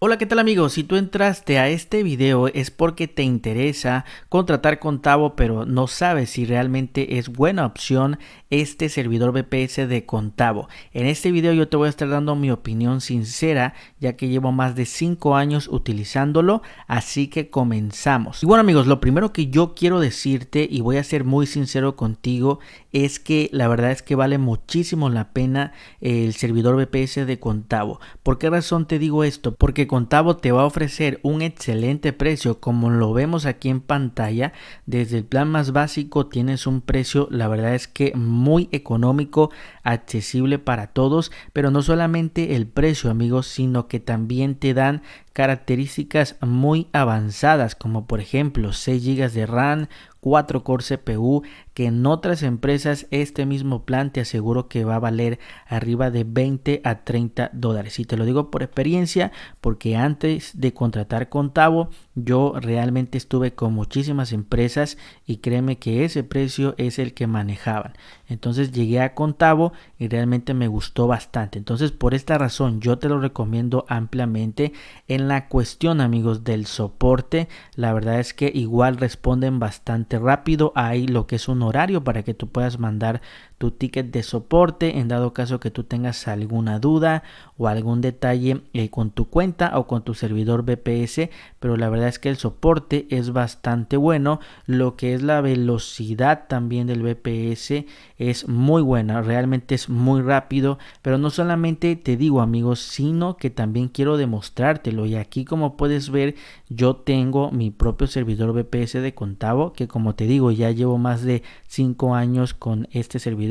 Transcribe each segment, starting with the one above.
Hola, ¿qué tal amigos? Si tú entraste a este video es porque te interesa contratar con Tavo, pero no sabes si realmente es buena opción este servidor VPS de Contavo. En este video yo te voy a estar dando mi opinión sincera, ya que llevo más de 5 años utilizándolo, así que comenzamos. Y bueno amigos, lo primero que yo quiero decirte, y voy a ser muy sincero contigo, es que la verdad es que vale muchísimo la pena el servidor VPS de Contavo. ¿Por qué razón te digo esto? Porque Contavo te va a ofrecer un excelente precio, como lo vemos aquí en pantalla. Desde el plan más básico tienes un precio, la verdad es que muy económico, accesible para todos, pero no solamente el precio amigos, sino que también te dan características muy avanzadas, como por ejemplo 6 GB de RAM, 4 core CPU, que en otras empresas este mismo plan te aseguro que va a valer arriba de 20 a 30 dólares. Y te lo digo por experiencia, porque antes de contratar Contavo yo realmente estuve con muchísimas empresas y créeme que ese precio es el que manejaban. Entonces llegué a Contavo y realmente me gustó bastante. Entonces por esta razón yo te lo recomiendo ampliamente. En la cuestión amigos del soporte, la verdad es que igual responden bastante rápido. Hay lo que es un horario para que tú puedas mandar tu ticket de soporte en dado caso que tú tengas alguna duda o algún detalle con tu cuenta o con tu servidor VPS, pero la verdad es que el soporte es bastante bueno. Lo que es la velocidad también del VPS es muy buena, realmente es muy rápido, pero no solamente te digo amigos, sino que también quiero demostrártelo. Y aquí como puedes ver yo tengo mi propio servidor VPS de Contavo, que como te digo ya llevo más de 5 años con este servidor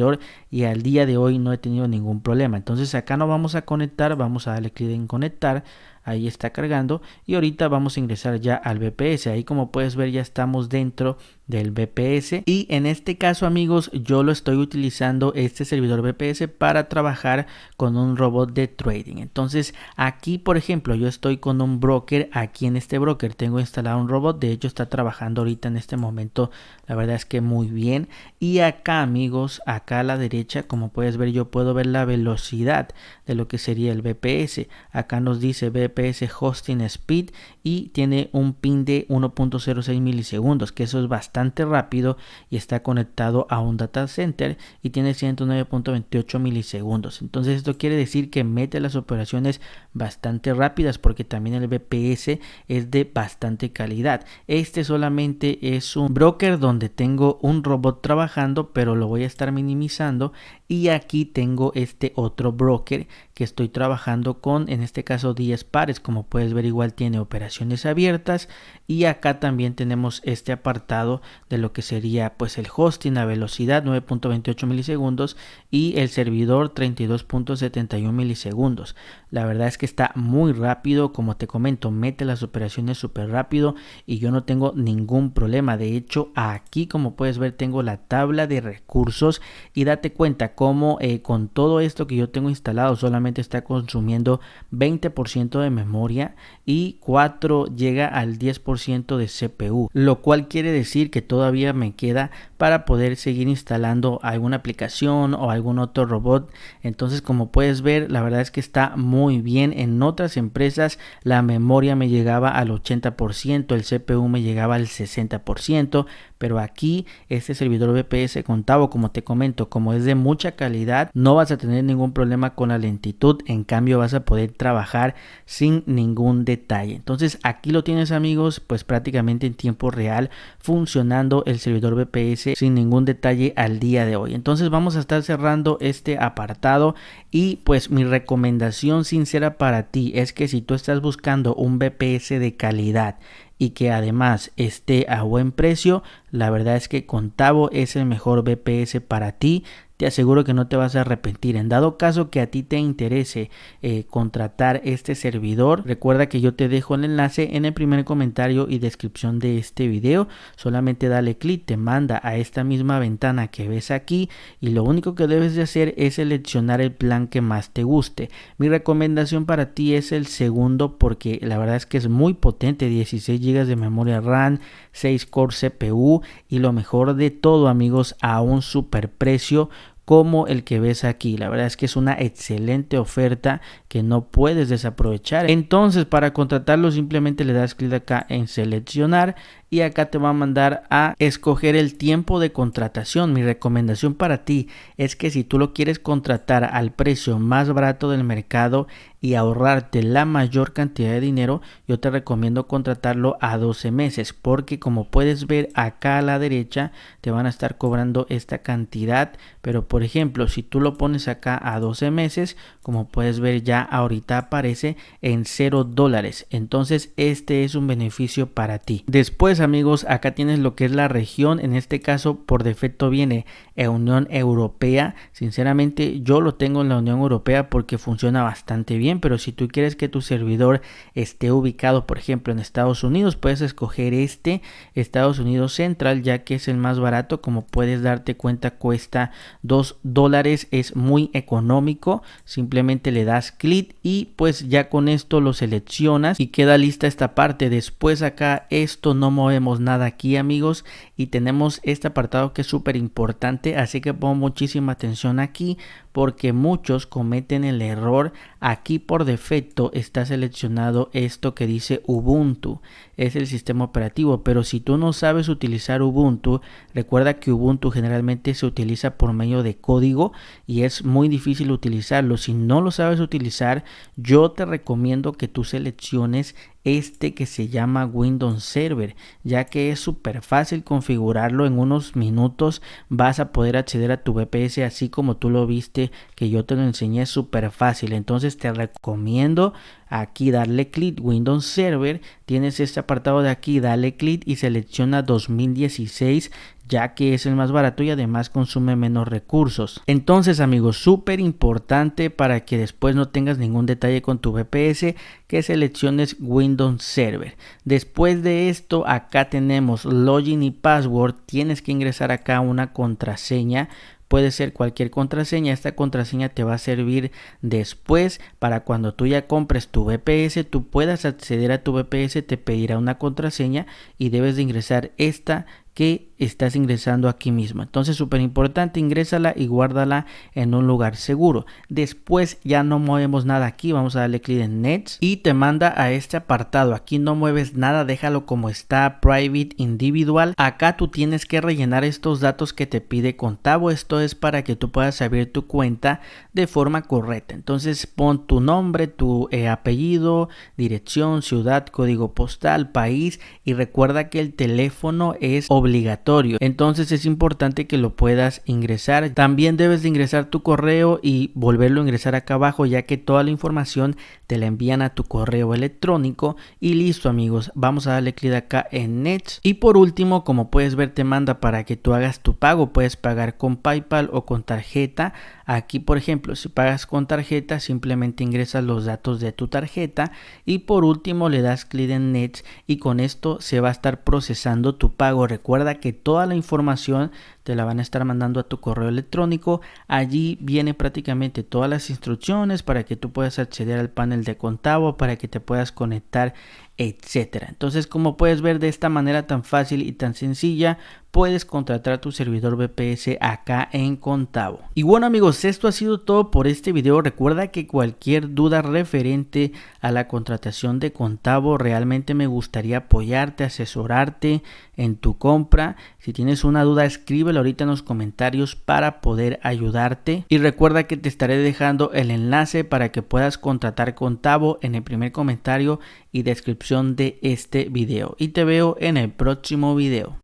y al día de hoy no he tenido ningún problema. Entonces acá no vamos a conectar, vamos a darle clic en conectar. Ahí está cargando y ahorita vamos a ingresar ya al VPS. Ahí como puedes ver ya estamos dentro del VPS y en este caso amigos yo lo estoy utilizando este servidor VPS para trabajar con un robot de trading. Entonces aquí por ejemplo yo estoy con un broker. Aquí en este broker tengo instalado un robot, de hecho está trabajando ahorita en este momento, la verdad es que muy bien. Y acá amigos, acá a la derecha como puedes ver yo puedo ver la velocidad de lo que sería el VPS. Acá nos dice VPS Hosting Speed y tiene un pin de 1.06 milisegundos, que eso es bastante rápido y está conectado a un data center y tiene 109.28 milisegundos. Entonces esto quiere decir que mete las operaciones bastante rápidas, porque también el VPS es de bastante calidad. Este solamente es un broker donde tengo un robot trabajando, pero lo voy a estar minimizando. Y aquí tengo este otro broker que estoy trabajando con, en este caso 10 pares, como puedes ver igual tiene operaciones abiertas. Y acá también tenemos este apartado de lo que sería pues el hosting, la velocidad 9.28 milisegundos y el servidor 32.71 milisegundos. La verdad es que está muy rápido, como te comento, mete las operaciones súper rápido y yo no tengo ningún problema. De hecho aquí como puedes ver tengo la tabla de recursos y date cuenta cómo con todo esto que yo tengo instalado solamente está consumiendo 20% de memoria y 4 llega al 10% de CPU, lo cual quiere decir que todavía me queda para poder seguir instalando alguna aplicación o algún otro robot. Entonces como puedes ver la verdad es que está muy bien. En otras empresas la memoria me llegaba al 80%, el CPU me llegaba al 60%, pero aquí este servidor VPS Contavo, como te comento, como es de mucha calidad, no vas a tener ningún problema con la lentitud. En cambio vas a poder trabajar sin ningún detalle. Entonces aquí lo tienes amigos, pues prácticamente en tiempo real funcionando el servidor VPS sin ningún detalle al día de hoy. Entonces vamos a estar cerrando este apartado y pues mi recomendación sincera para ti es que si tú estás buscando un VPS de calidad y que además esté a buen precio, la verdad es que Contavo es el mejor VPS para ti. Te aseguro que no te vas a arrepentir. En dado caso que a ti te interese contratar este servidor, recuerda que yo te dejo el enlace en el primer comentario y descripción de este video. Solamente dale clic, te manda a esta misma ventana que ves aquí y lo único que debes de hacer es seleccionar el plan que más te guste. Mi recomendación para ti es el segundo, porque la verdad es que es muy potente, 16 GB de memoria RAM, 6 core CPU y lo mejor de todo amigos, a un super precio como el que ves aquí. La verdad es que es una excelente oferta que no puedes desaprovechar. Entonces, para contratarlo simplemente le das clic acá en seleccionar y acá te va a mandar a escoger el tiempo de contratación. Mi recomendación para ti es que si tú lo quieres contratar al precio más barato del mercado y ahorrarte la mayor cantidad de dinero, yo te recomiendo contratarlo a 12 meses, porque como puedes ver acá a la derecha te van a estar cobrando esta cantidad. Pero por ejemplo, si tú lo pones acá a 12 meses, como puedes ver ya ahorita aparece en $0. Entonces este es un beneficio para ti. Después, amigos, acá tienes lo que es la región. En este caso por defecto viene Unión Europea. Sinceramente yo lo tengo en la Unión Europea porque funciona bastante bien, pero si tú quieres que tu servidor esté ubicado por ejemplo en Estados Unidos, puedes escoger Estados Unidos Central, ya que es el más barato. Como puedes darte cuenta, cuesta $2, es muy económico. Simplemente le das clic y pues ya con esto lo seleccionas y queda lista esta parte. Después acá esto no movemos nada aquí, amigos, y tenemos este apartado que es súper importante, así que pongo muchísima atención aquí porque muchos cometen el error. Aquí por defecto está seleccionado esto que dice Ubuntu, es el sistema operativo, pero si tú no sabes utilizar Ubuntu, recuerda que Ubuntu generalmente se utiliza por medio de código y es muy difícil utilizarlo. Si no lo sabes utilizar, yo te recomiendo que tú selecciones este que se llama Windows Server, ya que es súper fácil configurarlo. En unos minutos vas a poder acceder a tu VPS así como tú lo viste que yo te lo enseñé, es súper fácil. Entonces te recomiendo aquí darle clic Windows Server, tienes este apartado de aquí, dale clic y selecciona 2016, ya que es el más barato y además consume menos recursos. Entonces, amigos, súper importante para que después no tengas ningún detalle con tu VPS, que selecciones Windows Server. Después de esto, acá tenemos login y password. Tienes que ingresar acá una contraseña. Puede ser cualquier contraseña. Esta contraseña te va a servir después para cuando tú ya compres tu VPS, tú puedas acceder a tu VPS, te pedirá una contraseña y debes de ingresar esta que estás ingresando aquí mismo. Entonces, súper importante, ingrésala y guárdala en un lugar seguro. Después ya no movemos nada aquí, vamos a darle clic en Next y te manda a este apartado. Aquí no mueves nada, déjalo como está, Private, Individual. Acá tú tienes que rellenar estos datos que te pide Contavo. Esto es para que tú puedas abrir tu cuenta de forma correcta. Entonces pon tu nombre, tu apellido, dirección, ciudad, código postal, país, y recuerda que el teléfono es obligatorio. Entonces es importante que lo puedas ingresar. También debes de ingresar tu correo y volverlo a ingresar acá abajo, ya que toda la información te la envían a tu correo electrónico. Y listo, amigos, vamos a darle clic acá en Next. Y por último, como puedes ver, te manda para que tú hagas tu pago. Puedes pagar con PayPal o con tarjeta. Aquí, por ejemplo, si pagas con tarjeta, simplemente ingresas los datos de tu tarjeta y por último le das clic en Next y con esto se va a estar procesando tu pago. Recuerda que toda la información te la van a estar mandando a tu correo electrónico. Allí viene prácticamente todas las instrucciones para que tú puedas acceder al panel de Contavo, para que te puedas conectar, etcétera. Entonces, como puedes ver, de esta manera tan fácil y tan sencilla puedes contratar tu servidor VPS acá en Contavo. Y bueno, amigos, esto ha sido todo por este video. Recuerda que cualquier duda referente a la contratación de Contavo, realmente me gustaría apoyarte, asesorarte en tu compra. Si tienes una duda, escríbelo ahorita en los comentarios para poder ayudarte. Y recuerda que te estaré dejando el enlace para que puedas contratar Contavo en el primer comentario y descripción de este video. Y te veo en el próximo video.